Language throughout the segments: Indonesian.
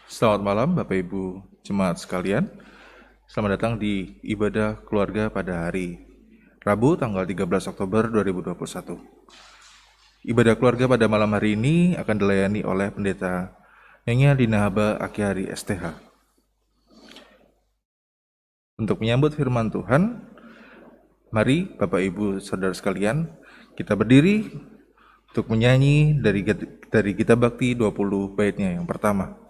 Selamat malam Bapak Ibu Jemaat sekalian. Selamat datang di ibadah keluarga pada hari Rabu tanggal 13 Oktober 2021. Ibadah keluarga pada malam hari ini akan dilayani oleh Pendeta Nyonya Dinahaba Aki-Hari STH. Untuk menyambut firman Tuhan, mari Bapak Ibu Saudara sekalian, kita berdiri untuk menyanyi dari Gita Bakti 20 baitnya yang pertama.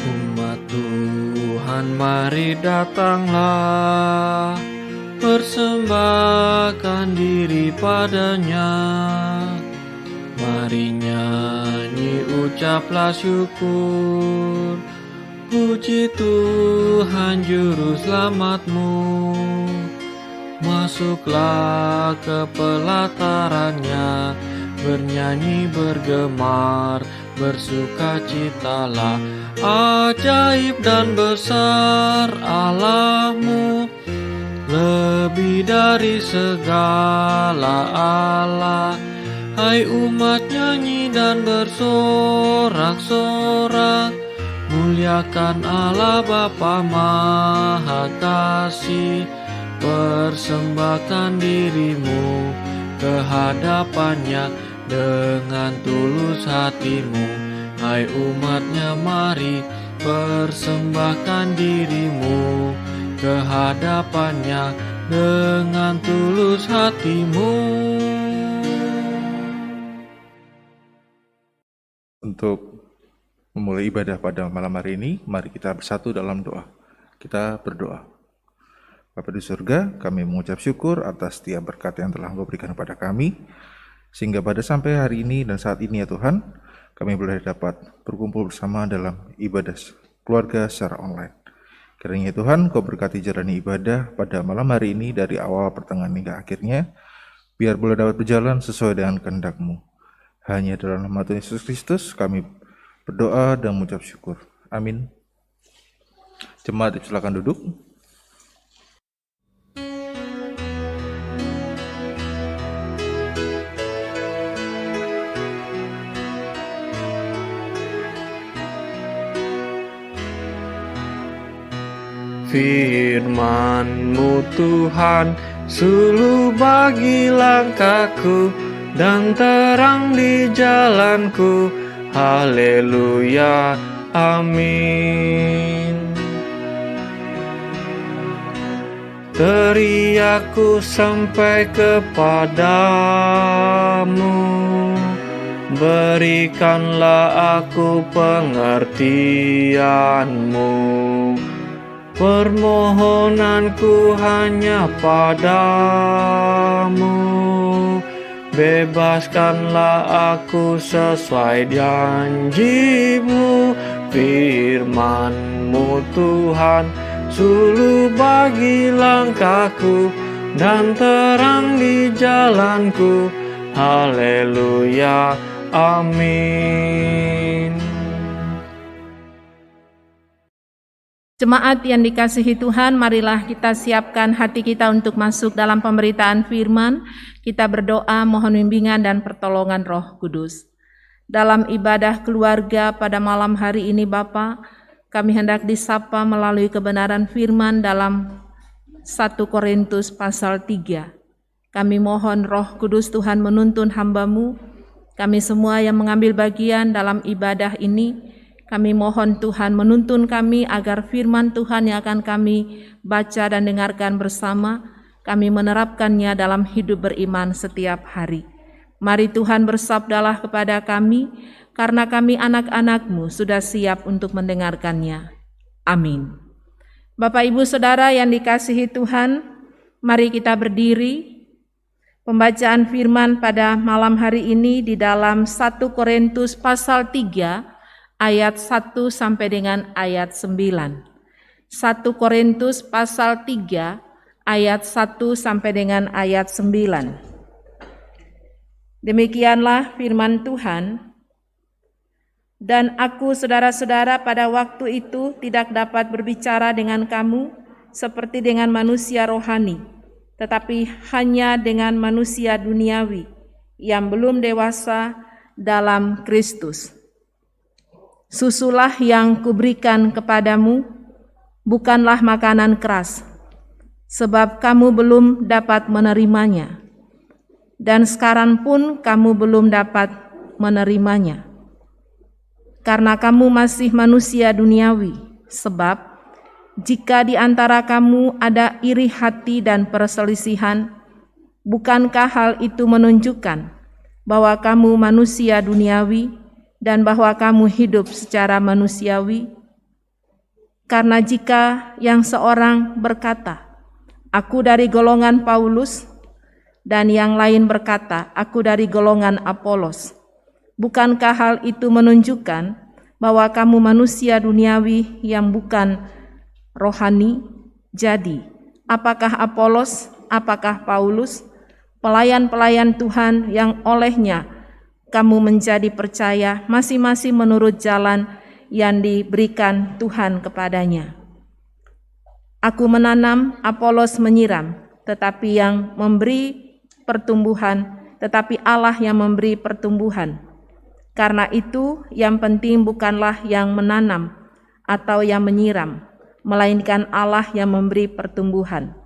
Umat Tuhan, mari datanglah, persembahkan diri padanya. Mari nyanyi, ucaplah syukur, puji Tuhan Juru Selamatmu. Masuklah ke pelatarannya, bernyanyi bergemar, bersukacitalah. Ajaib dan besar Allahmu, lebih dari segala Allah. Hai umat, nyanyi dan bersorak-sorak, muliakan Allah Bapa Maha Kasih. Persembahkan dirimu ke hadapannya dengan tulus hatimu. Hai umatnya, mari persembahkan dirimu ke hadapannya dengan tulus hatimu. Untuk memulai ibadah pada malam hari ini, mari kita bersatu dalam doa. Kita berdoa. Bapa di surga, kami mengucap syukur atas setiap berkat yang telah Engkau berikan kepada kami, sehingga pada sampai hari ini dan saat ini ya Tuhan, kami boleh dapat berkumpul bersama dalam ibadah keluarga secara online. Kiranya Tuhan, Kau berkati jalani ibadah pada malam hari ini dari awal pertengahan hingga akhirnya, biar boleh dapat berjalan sesuai dengan kehendak-Mu. Hanya dalam nama Tuhan Yesus Kristus kami berdoa dan mengucap syukur. Amin. Jemaat silakan duduk. Firman-Mu Tuhan, suluh bagi langkahku dan terang di jalanku. Haleluya, amin. Teriakku sampai kepadamu, berikanlah aku pengertian-Mu. Permohonanku hanya padamu, bebaskanlah aku sesuai janji-Mu. Firman-Mu Tuhan, suluh bagi langkahku dan terang di jalanku. Haleluya, amin. Jemaat yang dikasihi Tuhan, marilah kita siapkan hati kita untuk masuk dalam pemberitaan firman. Kita berdoa mohon bimbingan dan pertolongan Roh Kudus. Dalam ibadah keluarga pada malam hari ini Bapa, kami hendak disapa melalui kebenaran firman dalam 1 Korintus pasal 3. Kami mohon Roh Kudus Tuhan menuntun hamba-Mu, kami semua yang mengambil bagian dalam ibadah ini. Kami mohon Tuhan menuntun kami agar firman Tuhan yang akan kami baca dan dengarkan bersama, kami menerapkannya dalam hidup beriman setiap hari. Mari Tuhan bersabdalah kepada kami, karena kami anak-anak-Mu sudah siap untuk mendengarkannya. Amin. Bapak Ibu Saudara yang dikasihi Tuhan, mari kita berdiri. Pembacaan firman pada malam hari ini di dalam 1 Korintus pasal 3, ayat 1 sampai dengan ayat 9. 1 Korintus pasal 3 ayat 1 sampai dengan ayat 9. Demikianlah firman Tuhan. Dan aku, saudara-saudara, pada waktu itu tidak dapat berbicara dengan kamu seperti dengan manusia rohani, tetapi hanya dengan manusia duniawi yang belum dewasa dalam Kristus. Susulah yang kuberikan kepadamu bukanlah makanan keras, sebab kamu belum dapat menerimanya, dan sekarang pun kamu belum dapat menerimanya. Karena kamu masih manusia duniawi, sebab jika di antara kamu ada iri hati dan perselisihan, bukankah hal itu menunjukkan bahwa kamu manusia duniawi dan bahwa kamu hidup secara manusiawi? Karena jika yang seorang berkata, "Aku dari golongan Paulus," dan yang lain berkata, "Aku dari golongan Apolos," bukankah hal itu menunjukkan bahwa kamu manusia duniawi yang bukan rohani? Jadi, apakah Apolos, apakah Paulus, pelayan-pelayan Tuhan yang olehnya kamu menjadi percaya masing-masing menurut jalan yang diberikan Tuhan kepadanya? Aku menanam, Apolos menyiram, tetapi yang memberi pertumbuhan, tetapi Allah yang memberi pertumbuhan. Karena itu, yang penting bukanlah yang menanam atau yang menyiram, melainkan Allah yang memberi pertumbuhan.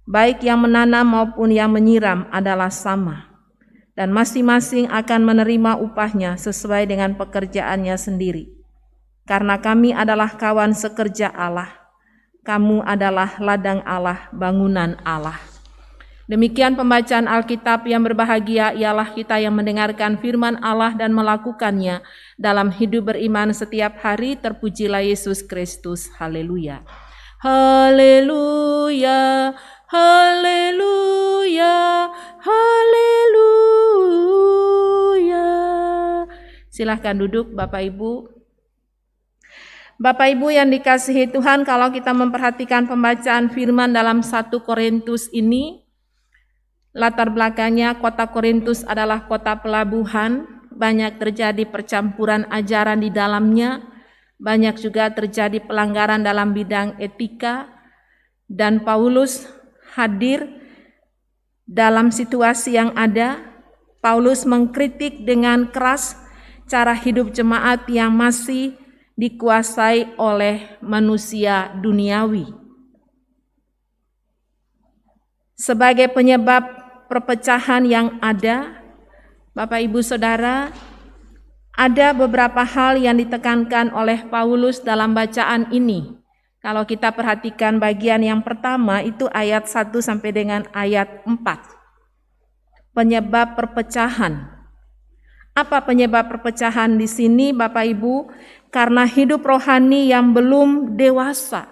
Baik yang menanam maupun yang menyiram adalah sama, dan masing-masing akan menerima upahnya sesuai dengan pekerjaannya sendiri. Karena kami adalah kawan sekerja Allah, kamu adalah ladang Allah, bangunan Allah. Demikian pembacaan Alkitab. Yang berbahagia ialah kita yang mendengarkan firman Allah dan melakukannya dalam hidup beriman setiap hari. Terpujilah Yesus Kristus. Haleluya. Haleluya. Haleluya. Haleluya. Silahkan duduk Bapak Ibu. Bapak Ibu yang dikasihi Tuhan, kalau kita memperhatikan pembacaan firman dalam 1 Korintus ini, latar belakangnya kota Korintus adalah kota pelabuhan, banyak terjadi percampuran ajaran di dalamnya, banyak juga terjadi pelanggaran dalam bidang etika, dan Paulus hadir dalam situasi yang ada. Paulus mengkritik dengan keras cara hidup jemaat yang masih dikuasai oleh manusia duniawi. Sebagai penyebab perpecahan yang ada, Bapak Ibu Saudara, ada beberapa hal yang ditekankan oleh Paulus dalam bacaan ini. Kalau kita perhatikan bagian yang pertama itu ayat 1 sampai dengan ayat 4. Penyebab perpecahan. Apa penyebab perpecahan di sini Bapak Ibu? Karena hidup rohani yang belum dewasa.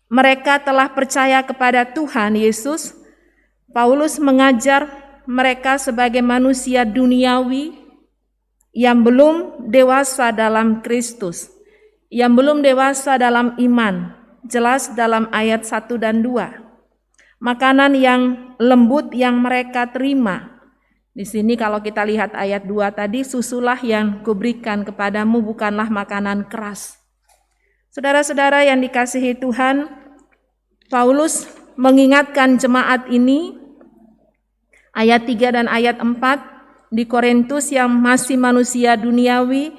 Mereka telah percaya kepada Tuhan Yesus. Paulus mengajar mereka sebagai manusia duniawi yang belum dewasa dalam Kristus, yang belum dewasa dalam iman. Jelas dalam ayat 1 dan 2. Makanan yang lembut yang mereka terima. Di sini kalau kita lihat ayat 2 tadi, susulah yang kuberikan kepadamu bukanlah makanan keras. Saudara-saudara yang dikasihi Tuhan, Paulus mengingatkan jemaat ini, ayat 3 dan ayat 4, di Korintus yang masih manusia duniawi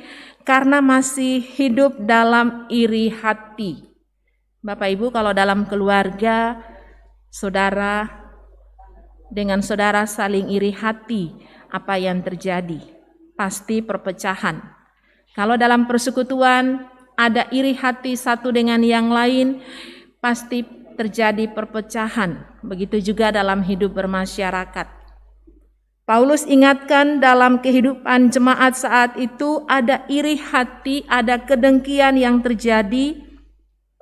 karena masih hidup dalam iri hati. Bapak Ibu, kalau dalam keluarga, saudara dengan saudara saling iri hati, apa yang terjadi? Pasti perpecahan. Kalau dalam persekutuan ada iri hati satu dengan yang lain, pasti terjadi perpecahan. Begitu juga dalam hidup bermasyarakat. Paulus ingatkan dalam kehidupan jemaat saat itu ada iri hati, ada kedengkian yang terjadi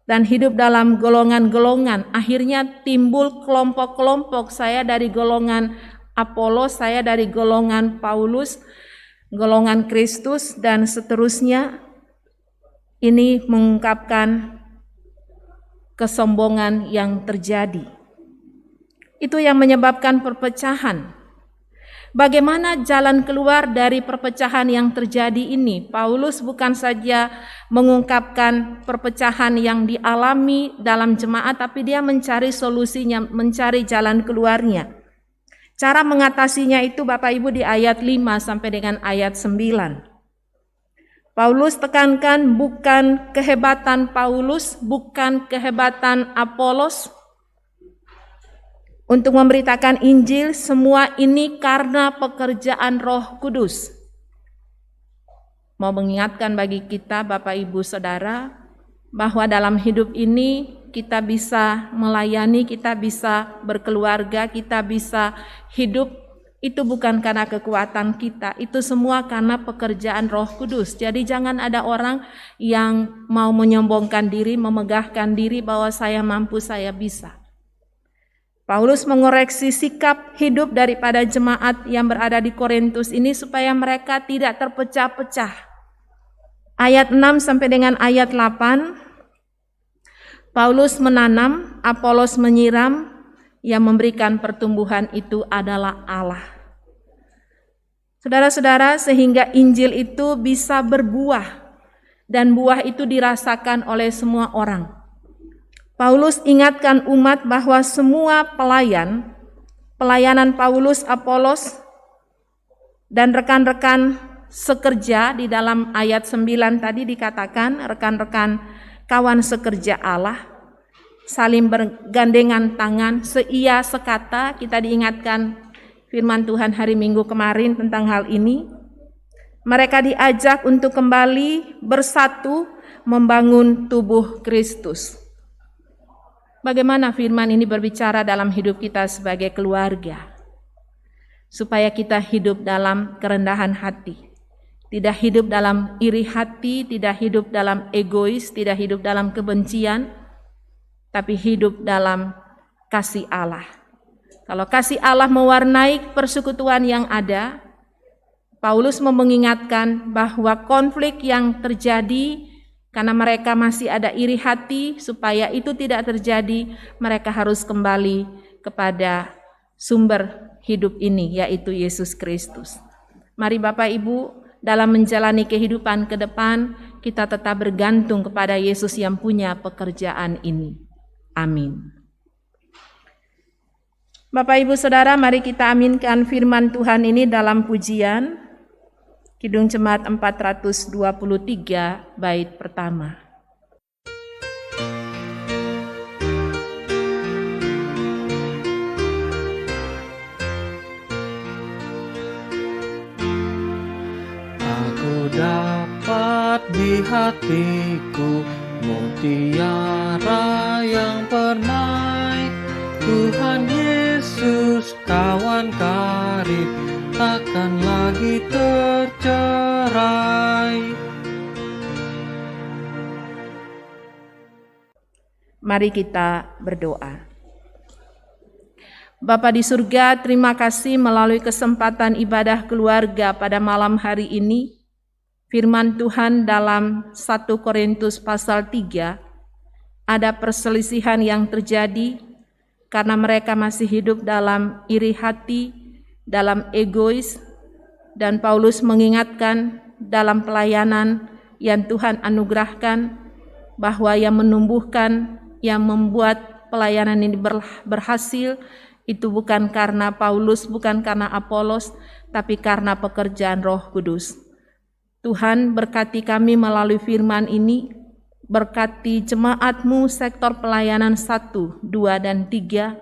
dan hidup dalam golongan-golongan. Akhirnya timbul kelompok-kelompok, saya dari golongan Apolos, saya dari golongan Paulus, golongan Kristus, dan seterusnya. Ini mengungkapkan kesombongan yang terjadi. Itu yang menyebabkan perpecahan. Bagaimana jalan keluar dari perpecahan yang terjadi ini? Paulus bukan saja mengungkapkan perpecahan yang dialami dalam jemaat, tapi dia mencari solusinya, mencari jalan keluarnya. Cara mengatasinya itu Bapak Ibu di ayat 5 sampai dengan ayat 9. Paulus tekankan bukan kehebatan Paulus, bukan kehebatan Apolos untuk memberitakan Injil, semua ini karena pekerjaan Roh Kudus. Mau mengingatkan bagi kita Bapak Ibu Saudara bahwa dalam hidup ini kita bisa melayani, kita bisa berkeluarga, kita bisa hidup. Itu bukan karena kekuatan kita, itu semua karena pekerjaan Roh Kudus. Jadi jangan ada orang yang mau menyombongkan diri, memegahkan diri bahwa saya mampu, saya bisa. Paulus mengoreksi sikap hidup daripada jemaat yang berada di Korintus ini supaya mereka tidak terpecah-pecah. Ayat 6 sampai dengan ayat 8, Paulus menanam, Apolos menyiram, yang memberikan pertumbuhan itu adalah Allah. Saudara-saudara, sehingga Injil itu bisa berbuah dan buah itu dirasakan oleh semua orang. Paulus ingatkan umat bahwa semua pelayanan Paulus, Apolos, dan rekan-rekan sekerja di dalam ayat 9 tadi dikatakan rekan-rekan kawan sekerja Allah, saling bergandengan tangan, seia sekata. Kita diingatkan firman Tuhan hari Minggu kemarin tentang hal ini. Mereka diajak untuk kembali bersatu membangun tubuh Kristus. Bagaimana firman ini berbicara dalam hidup kita sebagai keluarga? Supaya kita hidup dalam kerendahan hati. Tidak hidup dalam iri hati, tidak hidup dalam egois, tidak hidup dalam kebencian, tapi hidup dalam kasih Allah. Kalau kasih Allah mewarnai persekutuan yang ada, Paulus mengingatkan bahwa konflik yang terjadi karena mereka masih ada iri hati, supaya itu tidak terjadi, mereka harus kembali kepada sumber hidup ini, yaitu Yesus Kristus. Mari Bapak Ibu, dalam menjalani kehidupan ke depan, kita tetap bergantung kepada Yesus yang punya pekerjaan ini. Amin. Bapak Ibu Saudara, mari kita aminkan firman Tuhan ini dalam pujian Kidung Jemaat 423 bait pertama. Aku dapat di hatiku mutiara yang permai, Tuhan Yesus kawan karib, takkan lagi tercerai. Mari kita berdoa. Bapa di surga, terima kasih melalui kesempatan ibadah keluarga pada malam hari ini. Firman Tuhan dalam 1 Korintus pasal 3, ada perselisihan yang terjadi karena mereka masih hidup dalam iri hati, dalam egois, dan Paulus mengingatkan dalam pelayanan yang Tuhan anugerahkan bahwa yang menumbuhkan, yang membuat pelayanan ini berhasil itu bukan karena Paulus, bukan karena Apolos, tapi karena pekerjaan Roh Kudus. Tuhan berkati kami melalui firman ini, berkati jemaat-Mu sektor pelayanan 1, 2, dan 3,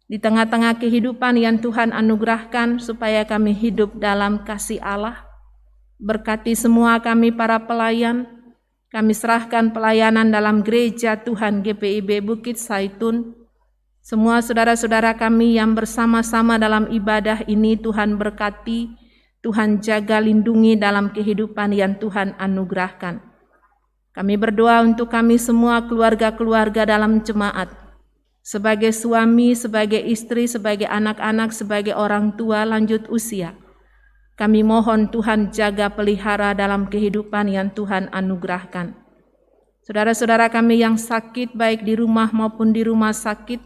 di tengah-tengah kehidupan yang Tuhan anugerahkan supaya kami hidup dalam kasih Allah. Berkati semua kami para pelayan, kami serahkan pelayanan dalam gereja Tuhan GPIB Bukit Saitun. Semua saudara-saudara kami yang bersama-sama dalam ibadah ini Tuhan berkati, Tuhan jaga lindungi dalam kehidupan yang Tuhan anugerahkan. Kami berdoa untuk kami semua keluarga-keluarga dalam jemaat, sebagai suami, sebagai istri, sebagai anak-anak, sebagai orang tua lanjut usia. Kami mohon Tuhan jaga pelihara dalam kehidupan yang Tuhan anugerahkan. Saudara-saudara kami yang sakit baik di rumah maupun di rumah sakit,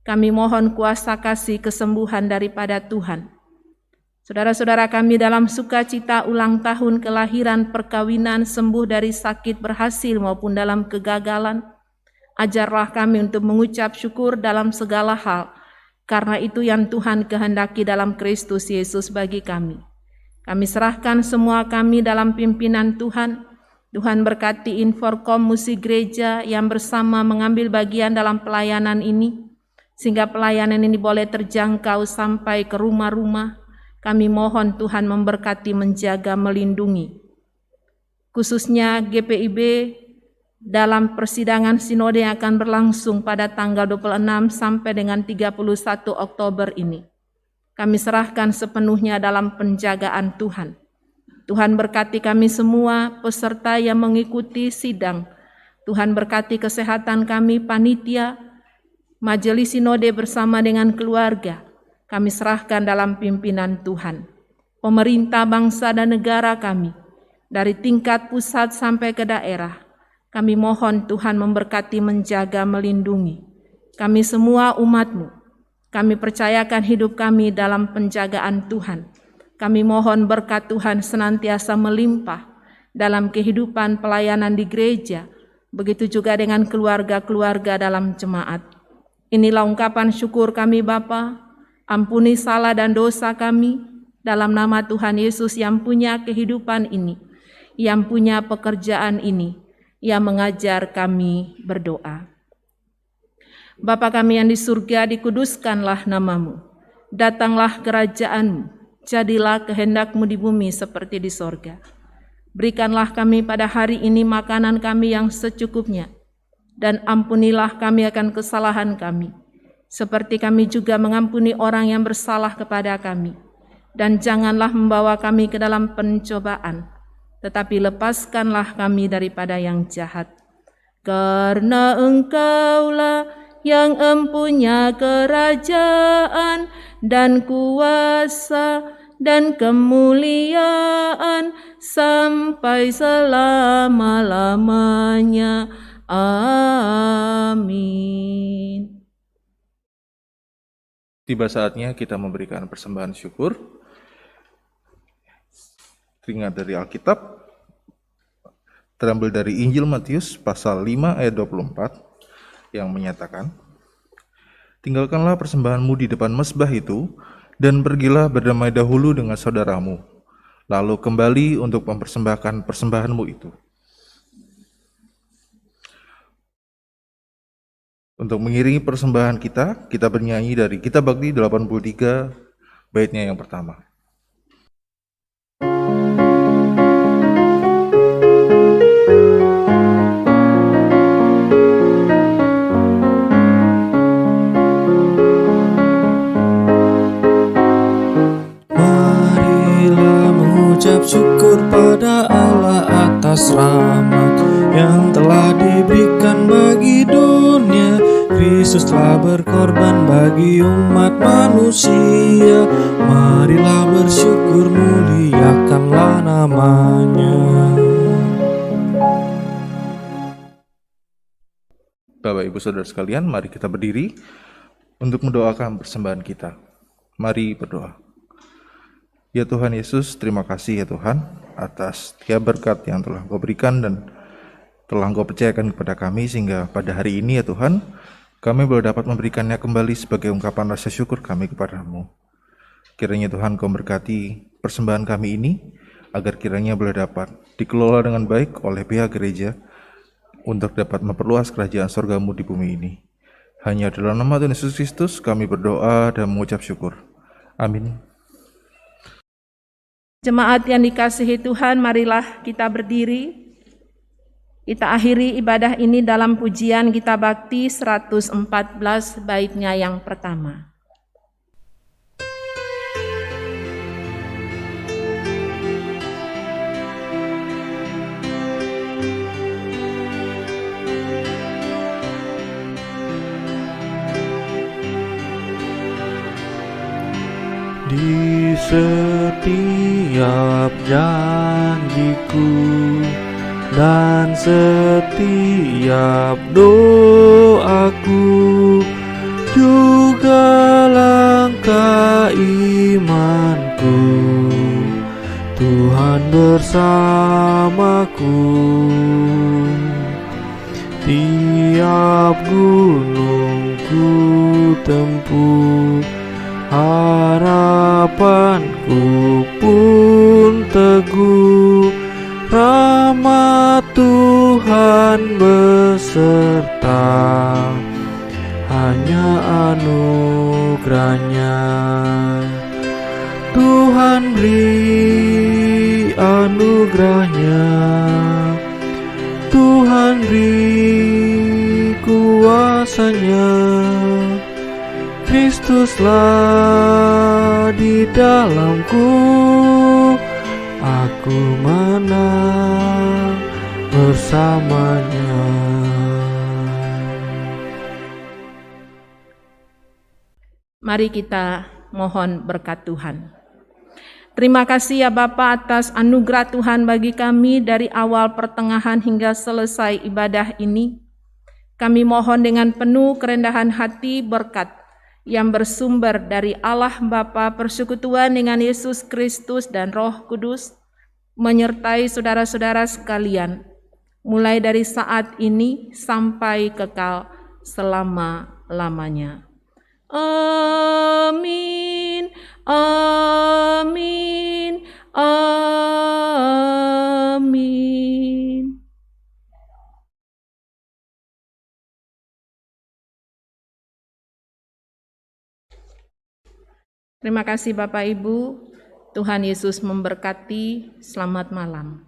kami mohon kuasa kasih kesembuhan daripada Tuhan. Saudara-saudara kami dalam sukacita ulang tahun kelahiran, perkawinan, sembuh dari sakit, berhasil maupun dalam kegagalan, ajarlah kami untuk mengucap syukur dalam segala hal, karena itu yang Tuhan kehendaki dalam Kristus Yesus bagi kami. Kami serahkan semua kami dalam pimpinan Tuhan. Tuhan berkati Inforkom Musik Gereja yang bersama mengambil bagian dalam pelayanan ini, sehingga pelayanan ini boleh terjangkau sampai ke rumah-rumah. Kami mohon Tuhan memberkati, menjaga, melindungi. Khususnya GPIB dalam persidangan sinode yang akan berlangsung pada tanggal 26 sampai dengan 31 Oktober ini. Kami serahkan sepenuhnya dalam penjagaan Tuhan. Tuhan berkati kami semua peserta yang mengikuti sidang. Tuhan berkati kesehatan kami, panitia, majelis sinode bersama dengan keluarga. Kami serahkan dalam pimpinan Tuhan. Pemerintah bangsa dan negara kami, dari tingkat pusat sampai ke daerah, kami mohon Tuhan memberkati, menjaga, melindungi. Kami semua umat-Mu, kami percayakan hidup kami dalam penjagaan Tuhan. Kami mohon berkat Tuhan senantiasa melimpah dalam kehidupan pelayanan di gereja, begitu juga dengan keluarga-keluarga dalam jemaat. Inilah ungkapan syukur kami Bapa. Ampuni salah dan dosa kami dalam nama Tuhan Yesus yang punya kehidupan ini, yang punya pekerjaan ini, yang mengajar kami berdoa. Bapa kami yang di surga, dikuduskanlah nama-Mu. Datanglah kerajaan-Mu, jadilah kehendak-Mu di bumi seperti di sorga. Berikanlah kami pada hari ini makanan kami yang secukupnya, dan ampunilah kami akan kesalahan kami, seperti kami juga mengampuni orang yang bersalah kepada kami. Dan janganlah membawa kami ke dalam pencobaan, tetapi lepaskanlah kami daripada yang jahat. Karena Engkaulah yang empunya kerajaan dan kuasa dan kemuliaan sampai selama-lamanya. Amin. Tiba saatnya kita memberikan persembahan syukur. Teringat dari Alkitab, terambil dari Injil Matius pasal 5 ayat 24 yang menyatakan, tinggalkanlah persembahanmu di depan mezbah itu, dan pergilah berdamai dahulu dengan saudaramu, lalu kembali untuk mempersembahkan persembahanmu itu. Untuk mengiringi persembahan kita bernyanyi dari Kitab Bakti 83, baitnya yang pertama. Marilah mengucap syukur pada Allah atas rahmat yang telah diberikan bagi dunia. Kristus telah berkorban bagi umat manusia. Marilah bersyukur, muliakanlah namanya. Bapak Ibu Saudara sekalian, mari kita berdiri untuk mendoakan persembahan kita. Mari berdoa. Ya Tuhan Yesus, terima kasih ya Tuhan atas setiap berkat yang telah Engkau berikan dan telah Engkau percayakan kepada kami, sehingga pada hari ini ya Tuhan, kami boleh dapat memberikannya kembali sebagai ungkapan rasa syukur kami kepada-Mu. Kiranya Tuhan Kau berkati persembahan kami ini, agar kiranya boleh dapat dikelola dengan baik oleh pihak gereja, untuk dapat memperluas kerajaan sorga-Mu di bumi ini. Hanya dalam nama Tuhan Yesus Kristus kami berdoa dan mengucap syukur. Amin. Jemaat yang dikasihi Tuhan, marilah kita berdiri. Kita akhiri ibadah ini dalam pujian Kitab Bakti 114, baitnya yang pertama. Di setiap janjiku dan setiap doaku, juga langkah imanku, Tuhan bersamaku. Tiap gunung ku tempuh, harapanku pun teguh. Rahmat Tuhan beserta, hanya anugerahnya. Tuhan beri anugerahnya, Tuhan beri kuasanya. Kristuslah di dalamku, aku menang bersamanya. Mari kita mohon berkat Tuhan. Terima kasih ya Bapa atas anugerah Tuhan bagi kami dari awal pertengahan hingga selesai ibadah ini. Kami mohon dengan penuh kerendahan hati berkat yang bersumber dari Allah Bapa persekutuan dengan Yesus Kristus dan Roh Kudus menyertai saudara-saudara sekalian, mulai dari saat ini sampai kekal selama-lamanya. Amin, amin, amin. Terima kasih Bapak Ibu, Tuhan Yesus memberkati, selamat malam.